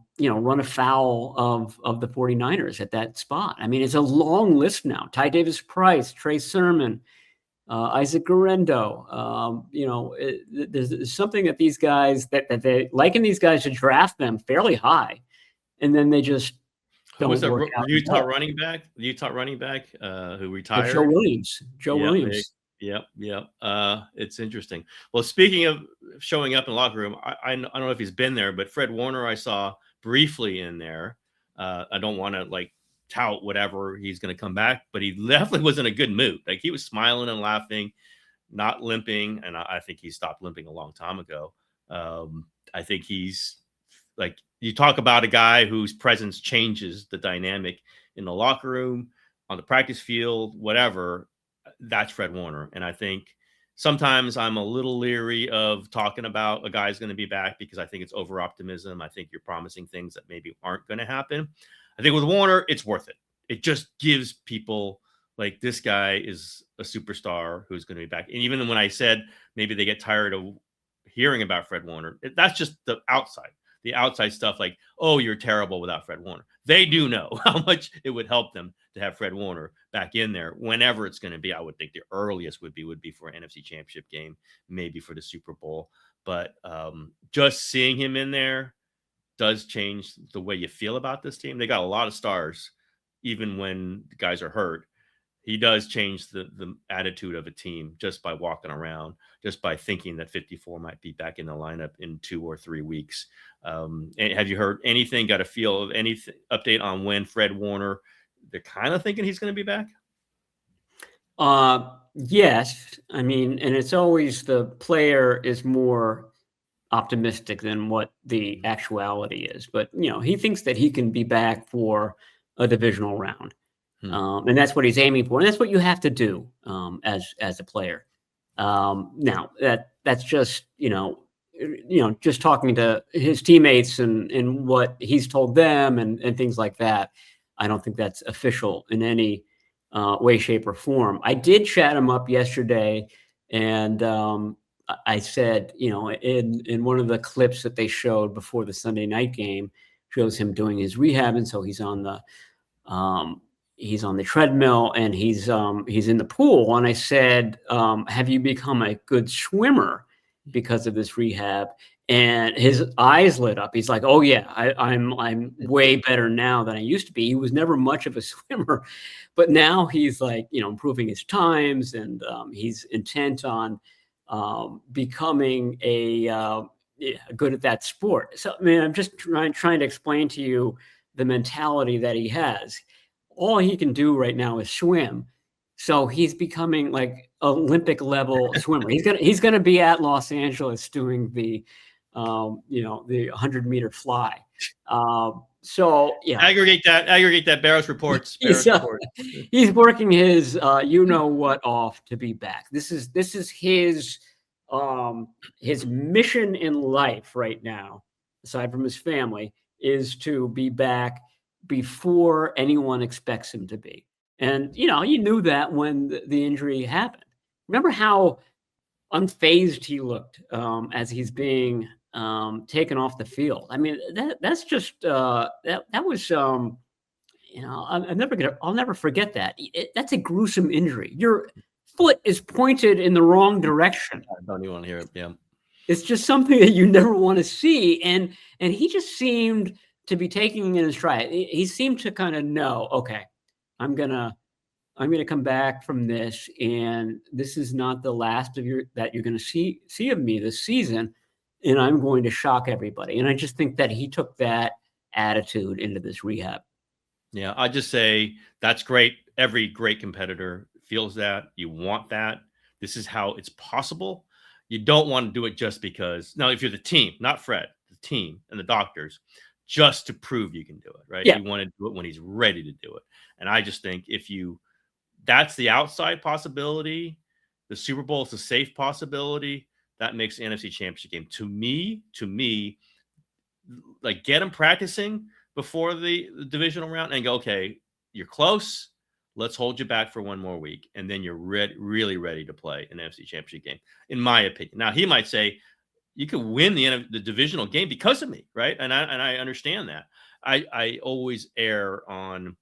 afoul of the 49ers at that spot. I mean, it's a long list now. Ty Davis-Price, Trey Sermon, Isaac Guerendo. There's something that these guys that they liken these guys to draft them fairly high, and then they just Who was the Utah running back who retired? Joe Williams. Yep. It's interesting. Well, speaking of showing up in the locker room, I don't know if he's been there, but Fred Warner I saw briefly in there. I don't want to tout whatever he's going to come back, but he definitely was in a good mood. Like, he was smiling and laughing, not limping, and I think he stopped limping a long time ago. I think he's like, you talk about a guy whose presence changes the dynamic in the locker room, on the practice field, whatever. That's Fred Warner. And I think sometimes I'm a little leery of talking about a guy's going to be back, because I think it's over optimism. I think you're promising things that maybe aren't going to happen. I think with Warner, it's worth it. It just gives people like, this guy is a superstar who's going to be back. And even when I said maybe they get tired of hearing about Fred Warner, that's just the outside stuff, like, oh, you're terrible without Fred Warner. They do know how much it would help them to have Fred Warner back in there whenever it's going to be. I would think the earliest would be for an NFC Championship game, maybe for the Super Bowl. But just seeing him in there does change the way you feel about this team. They got a lot of stars, even when the guys are hurt. He does change the attitude of a team just by walking around, just by thinking that 54 might be back in the lineup in 2 or 3 weeks. And have you heard anything, got a feel of any update on when Fred Warner, they're kind of thinking he's going to be back? Yes. I mean, and it's always the player is more optimistic than what the actuality is. But, he thinks that he can be back for a divisional round. And that's what he's aiming for. And that's what you have to do as a player. Now that's just, just talking to his teammates and what he's told them and things like that. I don't think that's official in any way, shape, or form. I did chat him up yesterday, and I said, in one of the clips that they showed before the Sunday night game, shows him doing his rehab, and so he's on the treadmill and he's in the pool. And I said, have you become a good swimmer because of this rehab? And his eyes lit up. He's like, oh yeah, I'm way better now than I used to be. He was never much of a swimmer, but now he's like, improving his times, and he's intent on becoming good at that sport. So, I'm just trying to explain to you the mentality that he has. All he can do right now is swim. So he's becoming like Olympic level swimmer. He's gonna be at Los Angeles doing the 100-meter fly. So yeah, aggregate that. Barrows reports. He's working his what off to be back. This is his mission in life right now, aside from his family, is to be back before anyone expects him to be. And, you knew that when the injury happened. Remember how unfazed he looked as he's being taken off the field. I mean, that's just that was I'll never forget that. That's a gruesome injury. Your foot is pointed in the wrong direction. I don't even want to hear it. Yeah, it's just something that you never want to see. And he just seemed to be taking it in his stride. He seemed to kind of know, okay, I'm gonna come back from this, and this is not the last of that you're gonna see of me this season, and I'm going to shock everybody. And I just think that he took that attitude into this rehab. Yeah, I just say that's great. Every great competitor feels that. You want that. This is how it's possible. You don't want to do it just because. Now, if you're the team, not Fred, the team and the doctors, just to prove you can do it, right? Yeah. You want to do it when he's ready to do it. And I just think that's the outside possibility. The Super Bowl is a safe possibility. That makes the NFC Championship game. To me, like, get him practicing before the divisional round and go, okay, you're close. Let's hold you back for one more week. And then you're really ready to play an NFC Championship game, in my opinion. Now, he might say, you could win the divisional game because of me, right? And I understand that. I always err on,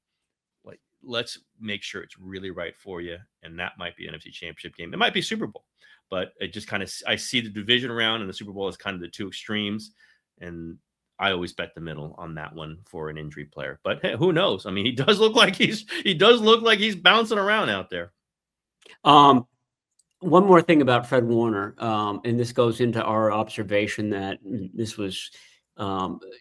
like, let's make sure it's really right for you, and that might be an NFC Championship game. It might be Super Bowl, but it just kind of, I see the division round and the Super Bowl as kind of the two extremes, and I always bet the middle on that one for an injury player. But hey, who knows? I mean, he does look like he's bouncing around out there. One more thing about Fred Warner, and this goes into our observation that this was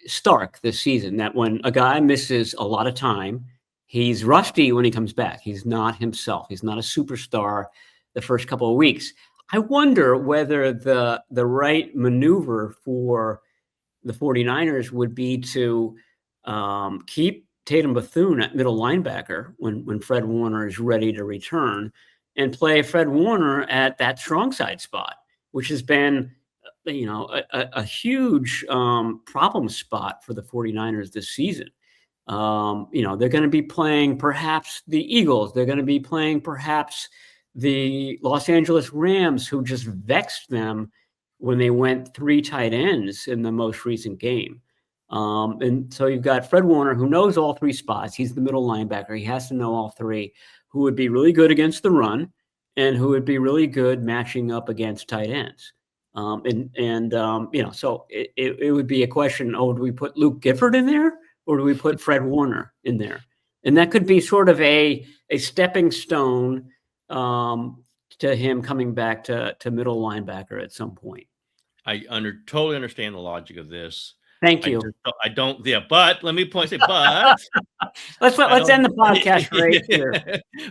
stark this season, that when a guy misses a lot of time, he's rusty when he comes back. He's not himself. He's not a superstar the first couple of weeks. I wonder whether the right maneuver for the 49ers would be to keep Tatum Bethune at middle linebacker when Fred Warner is ready to return, and play Fred Warner at that strong side spot, which has been, a huge problem spot for the 49ers this season. They're going to be playing perhaps the Eagles. They're going to be playing perhaps the Los Angeles Rams, who just vexed them when they went 3 tight ends in the most recent game. And so you've got Fred Warner, who knows all 3 spots. He's the middle linebacker. He has to know all 3, who would be really good against the run and who would be really good matching up against tight ends. So it would be a question, do we put Luke Gifford in there, or do we put Fred Warner in there? And that could be sort of a stepping stone to him coming back to middle linebacker at some point. I totally understand the logic of this. Thank you. But let me say, but let's end the podcast right here.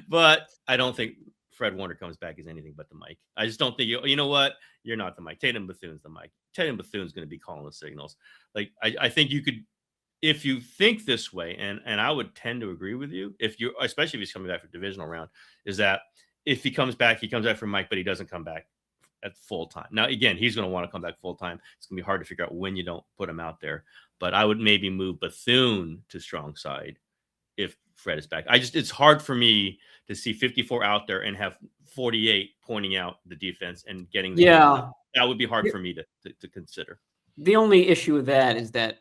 But I don't think Fred Warner comes back, he's anything but the Mike. I just don't think you know what? You're not the Mike. Tatum Bethune's the Mike. Tatum Bethune's going to be calling the signals. Like, I think you could, if you think this way, and I would tend to agree with you, especially if he's coming back for divisional round, is that if he comes back for Mike, but he doesn't come back at full time. Now, again, he's going to want to come back full time. It's going to be hard to figure out when you don't put him out there. But I would maybe move Bethune to strong side if Fred is back. It's hard for me to see 54 out there and have 48 pointing out the defense and getting the game. That would be hard for me to consider. The only issue with that is that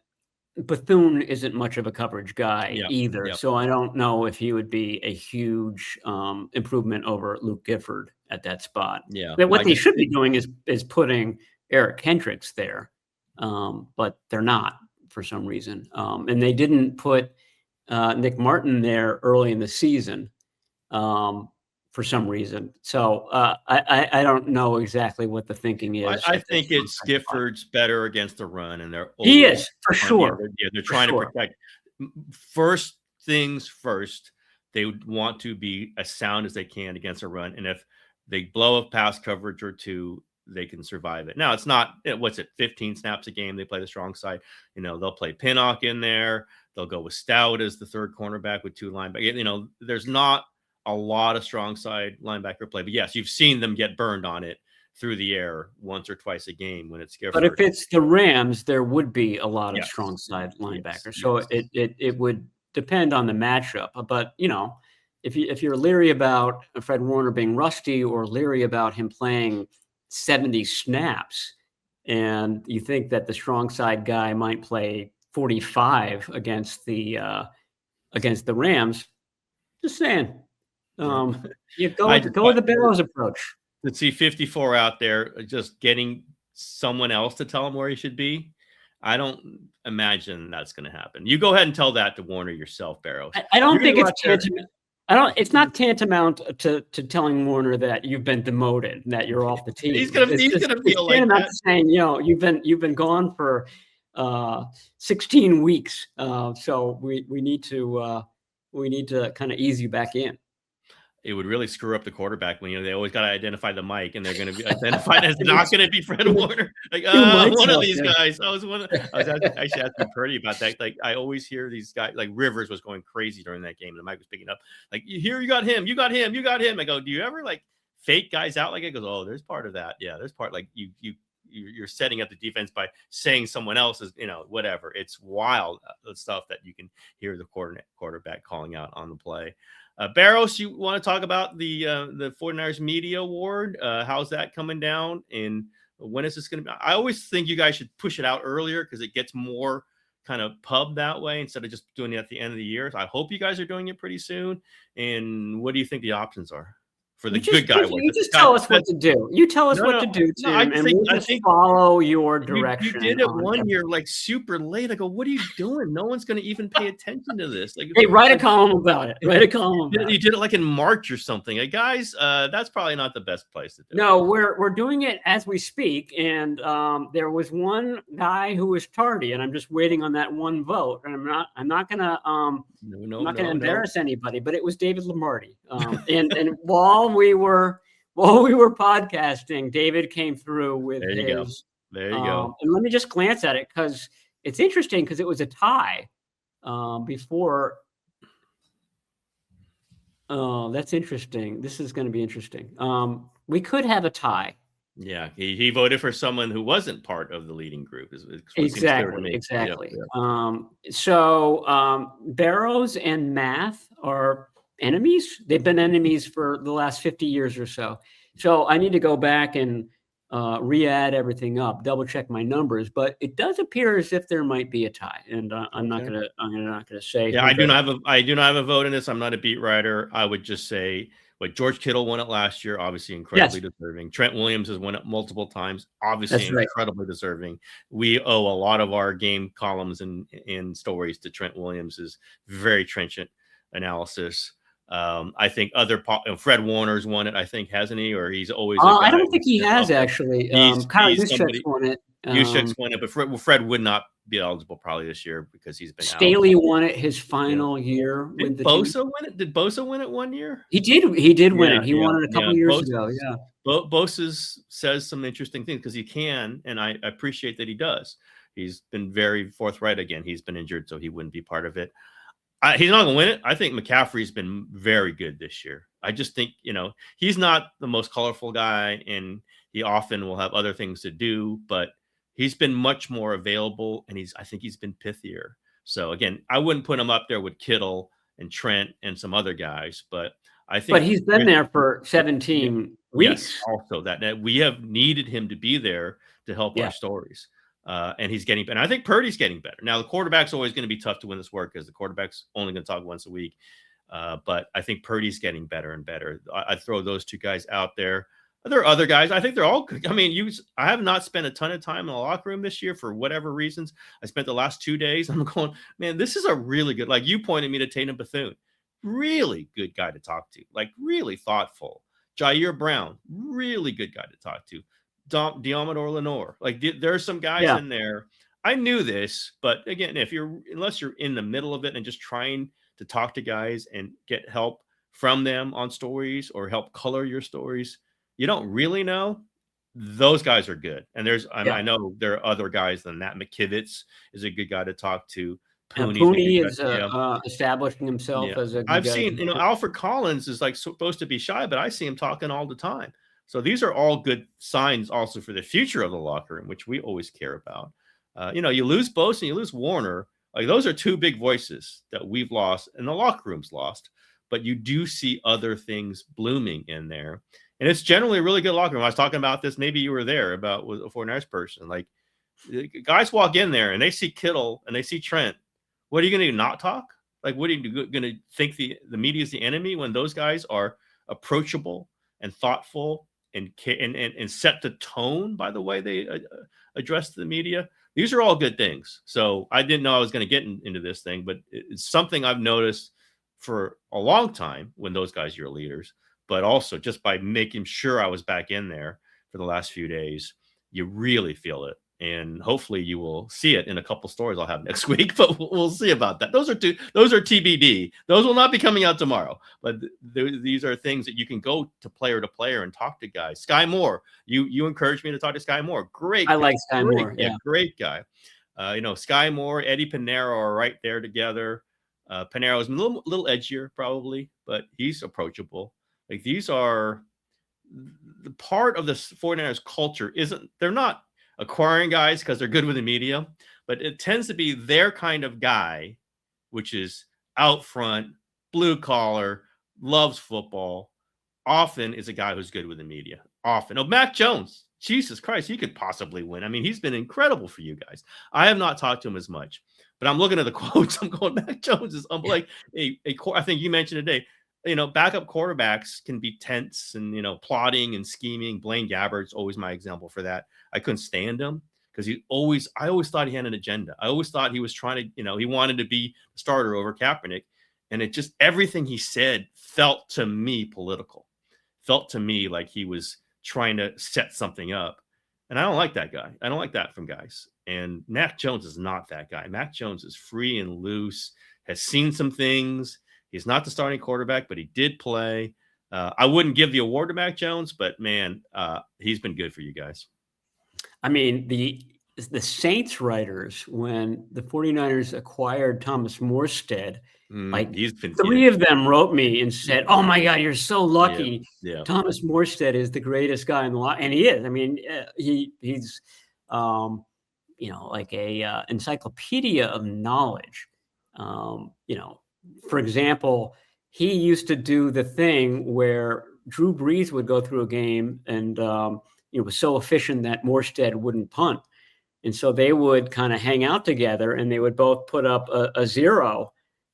Bethune isn't much of a coverage guy either. Yep. So I don't know if he would be a huge improvement over Luke Gifford at that spot. Yeah. But what they should be doing is putting Eric Hendricks there. But they're not for some reason. And they didn't put Nick Martin there early in the season for some reason. So I don't know exactly what the thinking is. I think it's Gifford's better against the run, and he is for sure. They're trying to protect. First things first, they want to be as sound as they can against a run, and if they blow a pass coverage or two, they can survive it. Now, it's not 15 snaps a game. They play the strong side. They'll play Pinnock in there. They'll go with Stout as the third cornerback with two linebackers. There's not a lot of strong side linebacker play, but yes, you've seen them get burned on it through the air once or twice a game when it's Gifford. But if it's the Rams, there would be a lot of strong side linebackers. So it would depend on the matchup. But if you're leery about Fred Warner being rusty or leery about him playing 70 snaps, and you think that the strong side guy might play 45 against the Rams, just saying. You go with the Barrows approach. To see 54 out there, just getting someone else to tell him where he should be, I don't imagine that's going to happen. You go ahead and tell that to Warner yourself, Barrows. I don't think it's tantamount. It's not tantamount to telling Warner that you've been demoted, that you're off the team. He's gonna feel like that. Saying, you've been gone for 16 weeks, so we need to kind of ease you back in. It would really screw up the quarterback when they always got to identify the mic, and they're going to be identified as not going to be Fred Warner. Like one of these guys. I was actually asking Purdy about that. Like, I always hear these guys. Like, Rivers was going crazy during that game. The mic was picking up. Like, you got him. You got him. You got him. I go, do you ever fake guys out like it? Goes, oh, there's part of that. Yeah, there's part you're setting up the defense by saying someone else's, whatever. It's wild stuff that you can hear the quarterback calling out on the play. Barrows, you want to talk about the 49ers Media Award? How's that coming down? And when is this going to be? I always think you guys should push it out earlier because it gets more kind of pub that way instead of just doing it at the end of the year. So I hope you guys are doing it pretty soon. And what do you think the options are for the good guy? You just tell us what to do. You tell us what to do, Tim, and we'll just follow your direction. You did it one year, super late. I go, what are you doing? No one's going to even pay attention to this. Hey, write a column about it. Write a column. You did it in March or something. Guys, that's probably not the best place to do it. No, we're doing it as we speak, and there was one guy who was tardy, and I'm just waiting on that one vote. And I'm not gonna embarrass anybody, but it was David Lombardi. And while we were podcasting, David came through with There you go. And let me just glance at it because it's interesting because it was a tie before. Oh, that's interesting. This is going to be interesting. We could have a tie. Yeah, he voted for someone who wasn't part of the leading group. Exactly. Yeah. So Barrows and Math are enemies. They've been enemies for the last 50 years or so. So I need to go back and re-add everything up, double check my numbers. But it does appear as if there might be a tie, and I'm not gonna say. Yeah, I do not have a vote in this. I'm not a beat writer. I would just say, George Kittle won it last year, obviously incredibly deserving. Trent Williams has won it multiple times, obviously incredibly deserving. We owe a lot of our game columns and stories to Trent Williams' very trenchant analysis. I think Fred Warner's won it, I think, hasn't he? Or he's always I don't think he has actually. Kyle he's Juszczyk's won it. Juszczyk's won it, but Fred would not be eligible probably this year because he's been Staley out. won it his final year with the Bosa team. win it? Did Bosa win it one year? He did win it. He won it a couple years ago. Yeah. Bosa says some interesting things because he can, and I appreciate that he does. He's been very forthright again. He's been injured, so he wouldn't be part of it. He's not going to win it. I think McCaffrey's been very good this year. I just think, he's not the most colorful guy, and he often will have other things to do, but he's been much more available, and I think he's been pithier. So again, I wouldn't put him up there with Kittle and Trent and some other guys, but I think. But he's been there for 17 weeks. Yes, also that we have needed him to be there to help our stories. And he's getting better. And I think Purdy's getting better. Now, the quarterback's always going to be tough to win this work because the quarterback's only going to talk once a week. But I think Purdy's getting better and better. I'd throw those two guys out there. There are other guys. I think they're all good. I mean, I have not spent a ton of time in the locker room this year for whatever reasons. I spent the last 2 days. I'm going, man, this is a really good, like you pointed me to Tatum Bethune. Really good guy to talk to. Like really thoughtful. Jair Brown, really good guy to talk to. Diamador Lenore. Like there are some guys in there. I knew this, but again, unless you're in the middle of it and just trying to talk to guys and get help from them on stories or help color your stories, you don't really know. Those guys are good. And I know there are other guys than that. McKivitz is a good guy to talk to. Purdy is establishing himself as a good I've guy. seen, Alfred Collins is like supposed to be shy, but I see him talking all the time. So these are all good signs also for the future of the locker room, which we always care about. You lose Bosa and you lose Warner. Like those are two big voices that we've lost and the locker room's lost. But you do see other things blooming in there. And it's generally a really good locker room. I was talking about this. Maybe you were there about with a 49ers person. Like guys walk in there and they see Kittle and they see Trent. What are you going to do? Not talk? Like, what are you going to think the media is the enemy when those guys are approachable and thoughtful and set the tone by the way they address the media? These are all good things. So I didn't know I was going to get into this thing, but it's something I've noticed for a long time when those guys are your leaders, but also just by making sure I was back in there for the last few days, you really feel it. And hopefully you will see it in a couple stories I'll have next week, but we'll see about that. Those are TBD. Those will not be coming out tomorrow, but these are things that you can go to player and talk to guys. Sky Moore, you encouraged me to talk to Sky Moore. Great. I like Sky Moore. Yeah. Great guy. Sky Moore, Eddie Pinero are right there together. Pinero is a little edgier probably, but he's approachable. Like these are the part of the 49ers culture they're not acquiring guys because they're good with the media, but it tends to be their kind of guy, which is out front, blue collar, loves football, often is a guy who's good with the media. Often. Oh, Mac Jones, Jesus Christ, he could possibly win. I mean, he's been incredible for you guys. I have not talked to him as much, but I'm looking at the quotes. I'm going, Mac Jones is like I think you mentioned today, backup quarterbacks can be tense and, plotting and scheming. Blaine Gabbert's always my example for that. I couldn't stand him because I always thought he had an agenda. I always thought he was trying to, he wanted to be the starter over Kaepernick. And it just, everything he said felt to me political, felt to me like he was trying to set something up. And I don't like that guy. I don't like that from guys. And Mac Jones is not that guy. Mac Jones is free and loose, has seen some things. He's not the starting quarterback, but he did play. I wouldn't give the award to Mac Jones, but man, he's been good for you guys. I mean, the Saints writers, when the 49ers acquired Thomas Morstead, he's been three of them wrote me and said, "Oh my God, you're so lucky. Yeah. Thomas Morstead is the greatest guy in the lot," and he is. I mean, he's like a encyclopedia of knowledge. For example, he used to do the thing where Drew Brees would go through a game and was so efficient that Morstead wouldn't punt. And so they would kind of hang out together and they would both put up a zero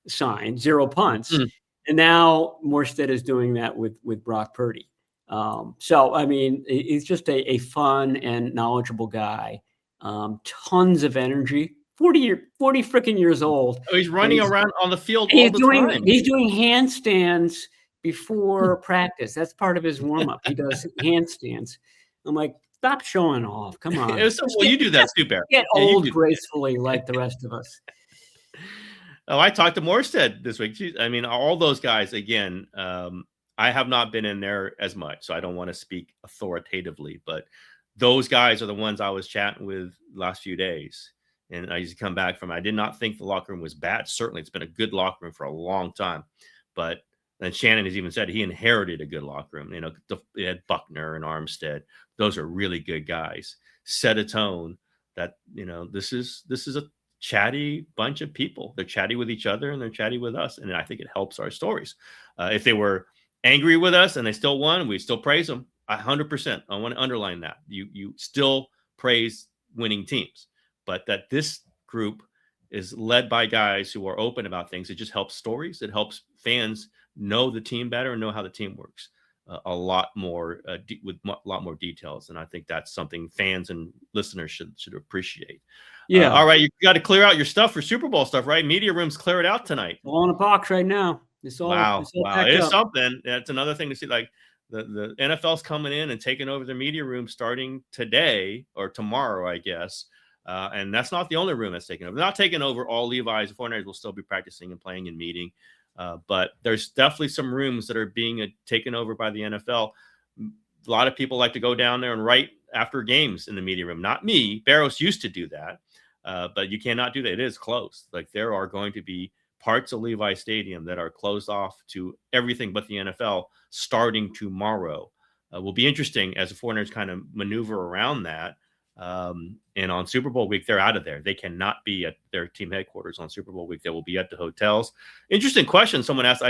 sign, 0 punts. And now Morstead is doing that with Brock Purdy. So, I mean, he's just a fun and knowledgeable guy. Tons of energy. 40 freaking years old. Oh, he's running around on the field He's all the time. He's doing handstands before practice. That's part of his warm up. He does handstands. I'm like, stop showing off. Come on. You do that too, Bear. Get old gracefully like the rest of us. Oh, I talked to Morstead this week. All those guys, again, I have not been in there as much, so I don't want to speak authoritatively, but those guys are the ones I was chatting with last few days. And I used to come back from, I did not think the locker room was bad. Certainly, it's been a good locker room for a long time. But then Shannon has even said he inherited a good locker room. They had Buckner and Armstead. Those are really good guys. Set a tone that, this is a chatty bunch of people. They're chatty with each other and they're chatty with us. And I think it helps our stories. If they were angry with us and they still won, we still praise them 100%. I want to underline that. You still praise winning teams. But that this group is led by guys who are open about things. It just helps stories. It helps fans know the team better and know how the team works a lot more with a lot more details. And I think that's something fans and listeners should appreciate. Yeah. All right. You got to clear out your stuff for Super Bowl stuff, right? Media rooms, clear it out tonight. All in a box right now. Wow. It is something. That's another thing to see. Like the NFL's coming in and taking over the media room starting today or tomorrow, I guess. And that's not the only room that's taken over. They're not taking over all Levi's. The 49ers will still be practicing and playing and meeting. But there's definitely some rooms that are being taken over by the NFL. A lot of people like to go down there and write after games in the media room. Not me. Barrows used to do that. But you cannot do that. It is closed. Like there are going to be parts of Levi Stadium that are closed off to everything but the NFL starting tomorrow. Will be interesting as the 49ers kind of maneuver around that. And on Super Bowl week, they're out of there. They cannot be at their team headquarters on Super Bowl week. They will be at the hotels. Interesting question. Someone asked,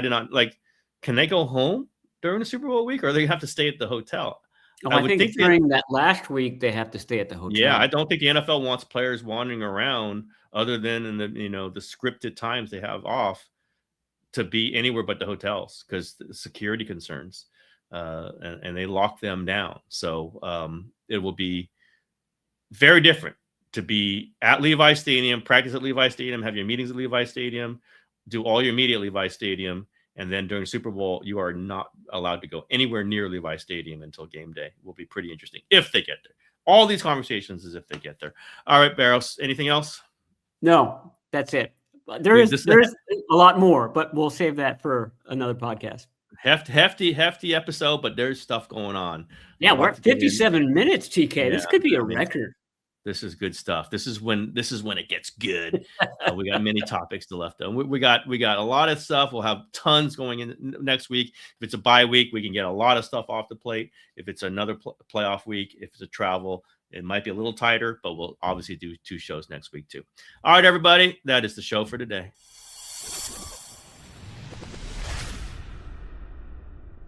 can they go home during the Super Bowl week or they have to stay at the hotel? I think during that last week, they have to stay at the hotel. Yeah. I don't think the NFL wants players wandering around other than in the, the scripted times they have off to be anywhere but the hotels because the security concerns, and they lock them down. So, it will be very different to be at Levi Stadium, practice at Levi Stadium, have your meetings at Levi Stadium, do all your media at Levi Stadium, and then during Super Bowl, you are not allowed to go anywhere near Levi Stadium until game day. It will be pretty interesting if they get there. All these conversations is if they get there. All right, Barrows, anything else? No, that's it. There's a lot more, but we'll save that for another podcast. Hefty episode, but there's stuff going on. Yeah, we're at 57 minutes, TK. Yeah, this could be a record. This is good stuff. This is when it gets good. We got many topics to left. We got a lot of stuff. We'll have tons going in next week. If it's a bye week, we can get a lot of stuff off the plate. If it's another playoff week, if it's a travel, it might be a little tighter, but we'll obviously do 2 shows next week too. All right, everybody, that is the show for today.